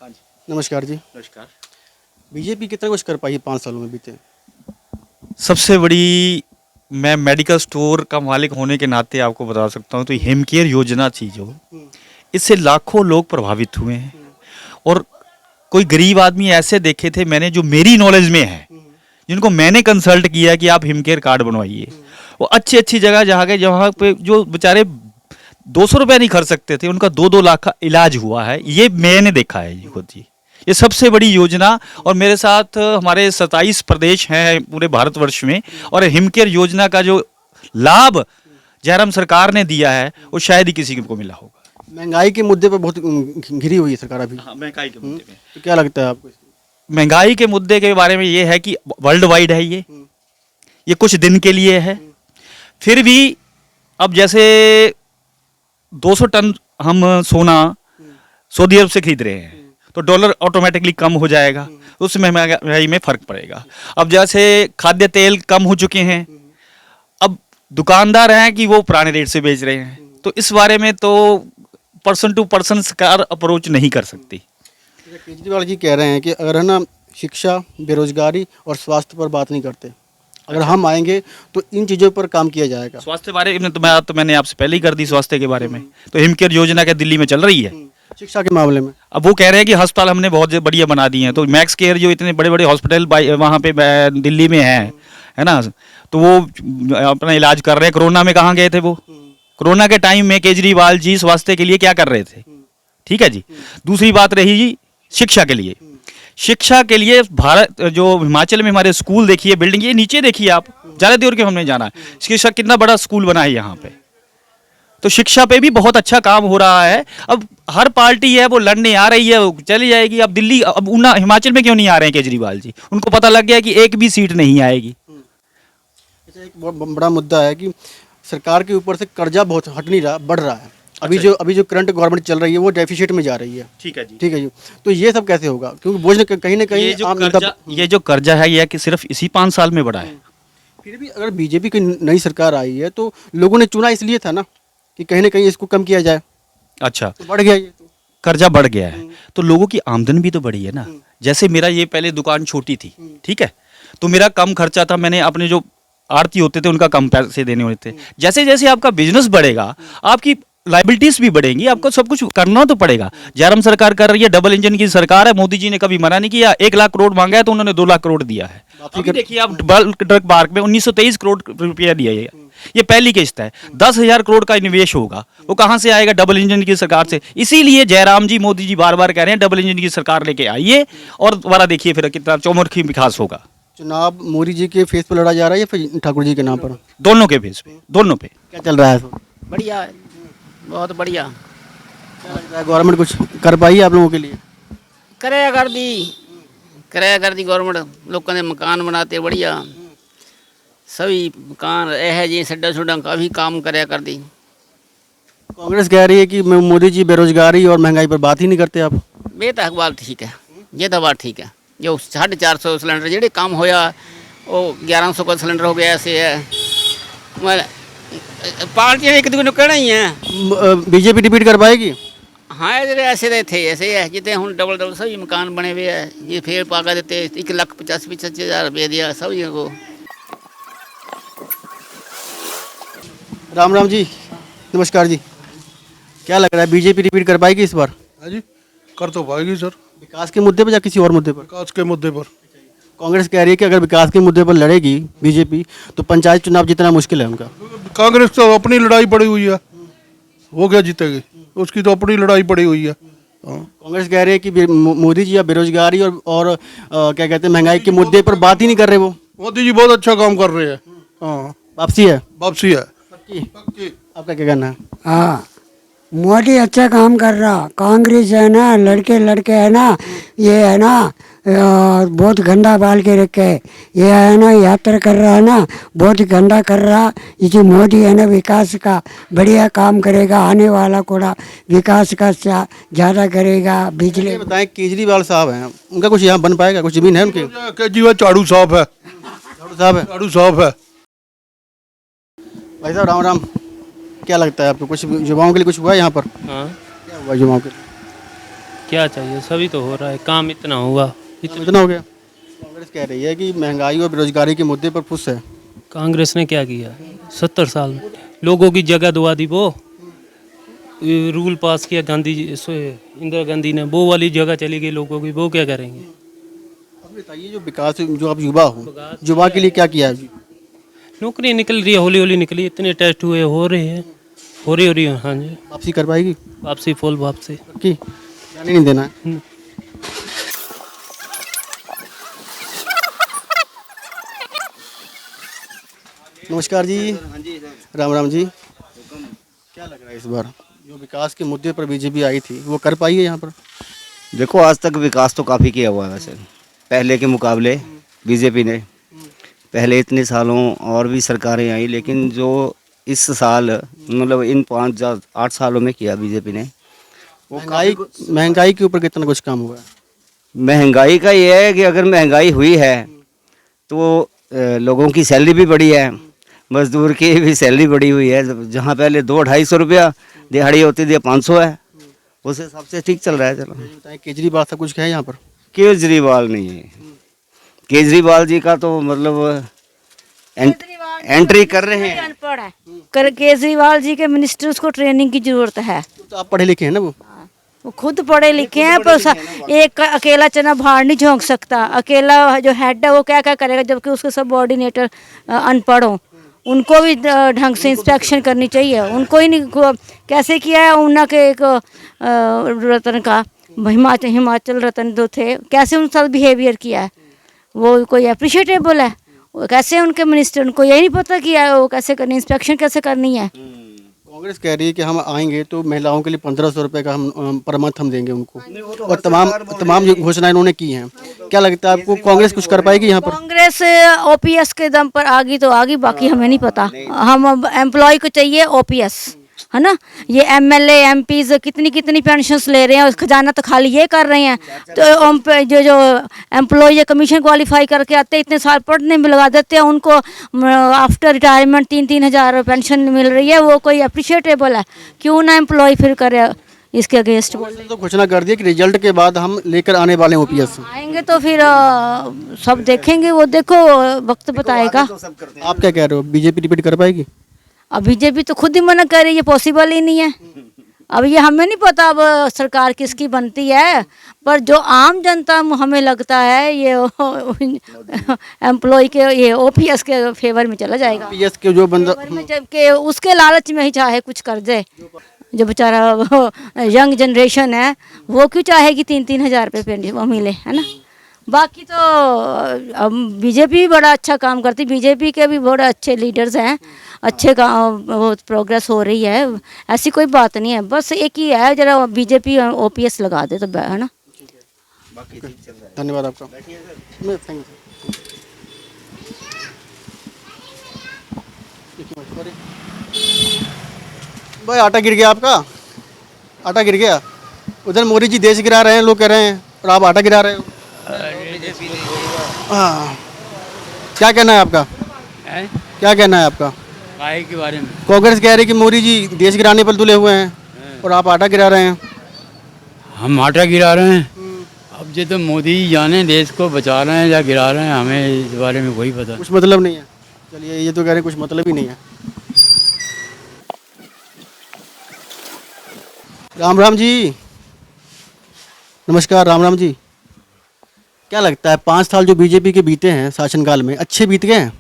हाँ जी। नमस्कार जी। नमस्कार। बीजेपी कितना कुछ कर पाई है 5 सालों में बीते? सबसे बड़ी, मैं मेडिकल स्टोर का मालिक होने के नाते आपको बता सकता हूँ, तो हिमकेयर योजना थी जो, इससे लाखों लोग प्रभावित हुए हैं। और कोई गरीब आदमी ऐसे देखे थे मैंने, जो मेरी नॉलेज में है, जिनको मैंने कंसल्ट किया कि आप हिमकेयर कार्ड बनवाइए, वो अच्छी अच्छी जगह जहाँ गए, जहाँ पे जो बेचारे 200 रुपये नहीं खर्च सकते थे, उनका 2-2 लाख का इलाज हुआ है। ये मैंने देखा है जी, खुद जी। ये सबसे बड़ी योजना। और मेरे साथ हमारे 27 प्रदेश हैं पूरे भारतवर्ष में, और हिमकेयर योजना का जो लाभ जयराम सरकार ने दिया है, वो शायद ही किसी को मिला होगा। महंगाई के मुद्दे पर बहुत घिरी हुई है सरकार अभी। हाँ, महंगाई के मुद्दे में। तो क्या लगता है आपको? महंगाई के मुद्दे के बारे में ये है कि वर्ल्ड वाइड है ये कुछ दिन के लिए है। फिर भी अब जैसे 200 टन हम सोना सऊदी अरब से खरीद रहे हैं, तो डॉलर ऑटोमेटिकली कम हो जाएगा, उसमें महंगाई में फर्क पड़ेगा। अब जैसे खाद्य तेल कम हो चुके हैं, अब दुकानदार हैं कि वो पुराने रेट से बेच रहे हैं, तो इस बारे में तो पर्सन टू पर्सन सरकार अप्रोच नहीं कर सकती। केजरीवाल जी कह रहे हैं कि अगर है ना शिक्षा, बेरोजगारी और स्वास्थ्य पर बात नहीं करते, अगर हम आएंगे तो इन चीज़ों पर काम किया जाएगा। स्वास्थ्य के बारे में तो मैंने आपसे पहले ही कर दी। स्वास्थ्य के बारे में तो हिमकेयर योजना क्या दिल्ली में चल रही है। शिक्षा के मामले में अब वो कह रहे हैं कि अस्पताल हमने बहुत बढ़िया बना दिए हैं, तो मैक्स केयर जो इतने बड़े बड़े हॉस्पिटल वहाँ पे दिल्ली में है ना, तो वो अपना इलाज कर रहे हैं। कोरोना में कहाँ गए थे वो? कोरोना के टाइम में केजरीवाल जी स्वास्थ्य के लिए क्या कर रहे थे? ठीक है जी। दूसरी बात रही जी शिक्षा के लिए। शिक्षा के लिए भारत जो हिमाचल में हमारे स्कूल देखिए, बिल्डिंग ये नीचे देखिए आप, ज़्यादा दूर के हमने जाना है। शिक्षा कितना बड़ा स्कूल बना है यहाँ पे, तो शिक्षा पे भी बहुत अच्छा काम हो रहा है। अब हर पार्टी है वो लड़ने आ रही है, वो चली जाएगी। अब दिल्ली, अब ऊना, हिमाचल में क्यों नहीं आ रहे हैं केजरीवाल जी? उनको पता लग गया कि एक भी सीट नहीं आएगी। अच्छा, एक बहुत बड़ा मुद्दा है कि सरकार के ऊपर से कर्जा बहुत हट नहीं रहा, बढ़ रहा है। अभी जो करंट गवर्नमेंट चल रही है वो डेफिसिट में जा रही है। ठीक है जी। ठीक है जी। तो ये सब कैसे होगा? क्योंकि बोझ कहीं ना कहीं ये जो कर्जा है, ये कि सिर्फ इसी 5 साल में बढ़ा है। फिर भी अगर बीजेपी की नई सरकार आई है तो लोगों ने चुना इसलिए था ना कि कहीं ना कहीं इसको कम किया जाए। अच्छा, तो बढ़ गया ये तो। कर्जा बढ़ गया है तो लोगों की आमदनी भी तो बढ़ी है ना। जैसे मेरा ये पहले दुकान छोटी थी, ठीक है, तो मेरा कम खर्चा था। मैंने अपने जो आड़ती होते थे उनका कम पैसे देने होते थे। जैसे जैसे आपका बिजनेस बढ़ेगा, आपकी लाइबिलिटीज भी बढ़ेंगी, आपको सब कुछ करना तो पड़ेगा। जयराम सरकार कर रही है, डबल इंजन की सरकार है। मोदी जी ने कभी मना नहीं किया। 1 लाख करोड़ मांगा है तो उन्होंने 2 लाख करोड़ दिया है। अभी देखिए आप बल्क ड्रग पार्क में 1923 करोड़ रुपया दिया है। ये पहली किस्त है। 10,000 करोड़ का निवेश होगा, वो कहाँ से आएगा? डबल इंजन की सरकार से। इसीलिए जयराम जी, मोदी जी बार बार कह रहे हैं डबल इंजन की सरकार लेके आइए, और दोबारा देखिए फिर कितना चौमुखी विकास होगा। चुनाव मोदी जी के फेस पर लड़ा जा रहा है या फिर ठाकुर जी के नाम पर? दोनों के फेस पे, दोनों पे। क्या चल रहा है? बढ़िया है, बहुत बढ़िया। क्या लगता है गवर्नमेंट कुछ कर पाई है आप लोगों के लिए? कराया कर दी गवर्नमेंट। लोगों ने मकान बनाते बढ़िया, सभी मकान है जी, सड्डा सुड्डा का भी काम कराया कर दी। कांग्रेस कह रही है कि मोदी जी बेरोजगारी और महंगाई पर बात ही नहीं करते आप। ये तो बात ठीक है, ये तो बात ठीक है। जो 450 सिलेंडर जेडे काम होया, वो 1100 का सिलेंडर हो गया। ऐसे है पार्टियाँ एक दूसरे को कहना ही है। बीजेपी रिपीट कर पाएगी? हाँ, ऐसे तो थे, ऐसे है जितने हूँ डबल सभी मकान बने हुए हैं। ये फिर पाका देते 1,85,000 रुपये दिया सभी को। राम राम जी, नमस्कार जी। क्या लग रहा है बीजेपी रिपीट कर पाएगी इस बार? हाँ जी, कर तो पाएगी सर। विकास के मुद्दे पर या किसी और मुद्दे पर? विकास के मुद्दे पर। कांग्रेस कह रही है कि अगर विकास के मुद्दे पर लड़ेगी बीजेपी तो पंचायत चुनाव जीतना मुश्किल है उनका। कांग्रेस तो अपनी लड़ाई पड़ी हुई है, वो क्या जीतेगी? उसकी तो अपनी लड़ाई पड़ी हुई है। हाँ। कांग्रेस कह रही है कि मोदी जी या बेरोजगारी और क्या कहते हैं महंगाई के मुद्दे पर बात ही नहीं कर रहे वो। मोदी जी बहुत अच्छा काम कर रहे हैं। हाँ, वापसी है? वापसी है पक्की? आपका क्या कहना है? हाँ, मोदी अच्छा काम कर रहा। कांग्रेस है ना, लड़के है ना, ये है ना बहुत गंदा बाल के रखे। ये है ना यात्रा कर रहा है ना, बहुत गंदा कर रहा। ये जो मोदी है ना विकास का बढ़िया काम करेगा, आने वाला कोड़ा विकास का ज़्यादा करेगा। बिजली बताएं, केजरीवाल साहब हैं, उनका कुछ यहाँ बन पाएगा? कुछ जमीन है उनकी? केजरीवाल झाड़ू साफ है, झाड़ू साहब है। झाड़ू साफ है। भाई साहब राम राम, क्या लगता है आपको कुछ युवाओं के लिए कुछ हुआ है यहाँ पर? हाँ, क्या हुआ युवाओं के लिए? क्या चाहिए, सभी तो हो रहा है, काम इतना हुआ। इतना हो गया। कांग्रेस कह रही है कि महंगाई और बेरोजगारी के मुद्दे पर फुस है। कांग्रेस ने क्या किया 70 साल में? लोगों की जगह दुआ दी वो, ये रूल पास किया गांधी जी इंदिरा गांधी ने, वो वाली जगह चली गई लोगों की, वो क्या करेंगे? अब बताइए, जो विकास, जो आप युवा हो, युवा के लिए क्या किया है? नौकरी निकल रही है, हौली हौली निकली, इतने टेस्ट हुए, हो रहे हैं, हो रही है। हाँ जी, वापसी कर पाएगी वापसी, फुल वापसी। कि जाने नहीं देना है? नमस्कार जी। राम राम जी। क्या लग रहा है इस बार जो विकास के मुद्दे पर बीजेपी आई थी वो कर पाई है यहाँ पर? देखो, आज तक विकास तो काफ़ी किया हुआ है वैसे पहले के मुकाबले। बीजेपी ने पहले इतने सालों और भी सरकारें आई, लेकिन जो इस साल मतलब इन 5-8 सालों में किया बीजेपी ने, वो महंगाई के ऊपर कितना कुछ काम हुआ है? महंगाई का ये है कि अगर महंगाई हुई है तो लोगों की सैलरी भी बढ़ी है, मजदूर की भी सैलरी बढ़ी हुई है। जहाँ पहले 200-250 रुपया दिहाड़ी होती थी, 500 है। उस हिसाब से ठीक चल रहा है। चलो, बताएं, केजरीवाल सब कुछ है यहाँ पर? केजरीवाल नहीं है। केजरीवाल जी का तो मतलब एंट्री कर रहे हैं। अनपढ़ है। केजरीवाल जी के मिनिस्टर्स को ट्रेनिंग की जरूरत है। तो आप पढ़े लिखे हैं ना? वो खुद पढ़े लिखे हैं, पर एक अकेला चना बाहर नहीं झोंक सकता। अकेला जो हेड है वो क्या क्या करेगा, जबकि उसके सबऑर्डिनेटर अनपढ़ हो। उनको भी ढंग से इंस्पेक्शन करनी चाहिए। उनको ही नहीं, कैसे किया है ऊना के एक रतन का, हिमाचल रतन जो थे, कैसे उन साथ बिहेवियर किया है, वो कोई अप्रिशिएटेबल है? वो कैसे उनके मिनिस्टर, उनको यही नहीं पता कि वो कैसे करनी, इंस्पेक्शन कैसे करनी है। कांग्रेस कह रही है कि हम आएंगे तो महिलाओं के लिए 1500 रुपये का हम पर मंथ हम देंगे उनको, और तमाम जो घोषणाएं इन्होंने की हैं। क्या लगता है आपको, कांग्रेस कुछ कर पाएगी यहाँ पर? कांग्रेस ओपीएस के दम पर आगी तो आगी, बाकी हमें नहीं पता। हम एम्प्लॉय को चाहिए ओपीएस, है ना। ये एमएलए एमपीज कितनी कितनी पेंशन्स ले रहे हैं, और खजाना तो खाली ये कर रहे हैं। तो जो एम्प्लॉय कमीशन क्वालिफाई करके आते हैं, इतने साल पढ़ने में लगा देते हैं, उनको आफ्टर रिटायरमेंट 3-3 हज़ार पेंशन मिल रही है। वो कोई अप्रिशिएटेबल है? क्यों ना एम्प्लॉय फिर करे इसके अगेंस्ट बोले। तो घोषणा कर दी कि रिजल्ट के बाद हम लेकर आने वाले हैं ओपीएस। आएंगे तो फिर सब देखेंगे, वो देखो वक्त बताएगा। आप क्या कह रहे हो, बीजेपी रिपीट कर पाएगी? अब बीजेपी तो खुद ही मना कर रही है, पॉसिबल ही नहीं है। अब ये हमें नहीं पता अब सरकार किसकी बनती है, पर जो आम जनता हमें लगता है ये एम्प्लॉय के, ये ओपीएस के फेवर में चला जाएगा। ओपीएस के जो बंदा, जबकि उसके लालच में ही चाहे कुछ कर दे। जो बेचारा यंग जनरेशन है वो क्यों चाहेगी 3-3 हज़ार रुपये पेंशन वो मिले, है ना। बाकी तो अब बीजेपी भी बड़ा अच्छा काम करती, बीजेपी के भी बड़े अच्छे लीडर्स हैं, अच्छे काम, वो प्रोग्रेस हो रही है, ऐसी कोई बात नहीं है। बस एक ही है, जरा बीजेपी ओपीएस लगा दे तो है ना। धन्यवाद आपका। थैंक यू भाई। आटा गिर गया आपका, आटा गिर गया। उधर मोदी जी देश गिरा रहे हैं, लोग कह रहे हैं, और आप आटा गिरा रहे हो। हाँ, क्या कहना है आपका? क्या कहना है आपका के बारे में? कांग्रेस कह रही है कि मोदी जी देश गिराने पर तुले हुए हैं, और आप आटा गिरा रहे हैं। हम आटा गिरा रहे हैं। अब ये तो मोदी जी जाने देश को बचा रहे हैं या गिरा रहे हैं, हमें इस बारे में कोई पता। कुछ मतलब नहीं है। चलिए, ये तो कह रहे हैं कुछ मतलब ही नहीं है। राम राम जी। नमस्कार, राम राम जी। क्या लगता है 5 साल जो बीजेपी के बीते हैं शासनकाल में, अच्छे बीत गए हैं?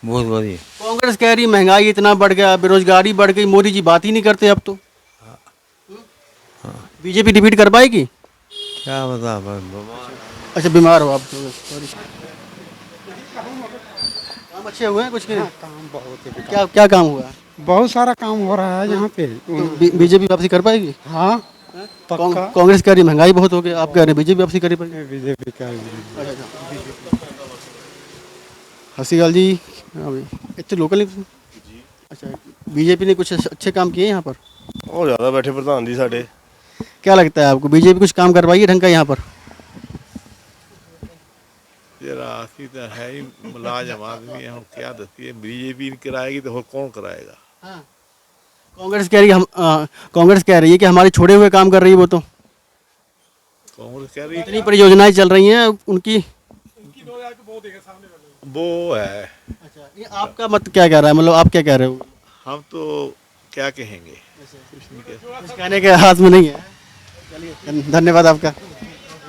बहुत बढ़िया। कांग्रेस कह रही महंगाई इतना बढ़ गया, बेरोजगारी बढ़ गई, मोदी जी बात ही नहीं करते अब तो। बीजेपी रिपीट कर पाएगी? क्या बता। अच्छा, बीमार हो आप? सॉरी। काम अच्छे हुए हैं कुछ नहीं? काम बहुत है। क्या क्या काम हुआ है? बहुत सारा काम हो रहा है यहाँ पे। बीजेपी वापसी कर पाएगी? हाँ, पक्का। कांग्रेस कह रही महंगाई बहुत हो गई, आप कह रहे हैं बीजेपी वापसी कर पाएगी? बीजेपी का हसीगाल जी। हाँ भाई, इतने लोकल। अच्छा, बीजेपी ने कुछ अच्छे काम किए यहाँ पर? और ज़्यादा बैठे प्रधान जी साढ़े। क्या लगता है आपको, बीजेपी कुछ काम करवाई है ढंग का यहाँ पर? राशि तो है ही, मुलाजम आदमी है, क्या दसी है। बीजेपी कराएगी तो और कौन कराएगा? कांग्रेस कह रही है कि हमारे छोड़े हुए काम कर रही है वो तो। कांग्रेस कह रही इतनी परियोजनाएं चल रही हैं उनकी। वो है। अच्छा, ये आपका मत क्या कह रहा है, मतलब आप क्या कह रहे हो? हम तो क्या कहेंगे, कुछ नहीं कह कुछ कहने के हाथ में नहीं है। चलिए, धन्यवाद आपका।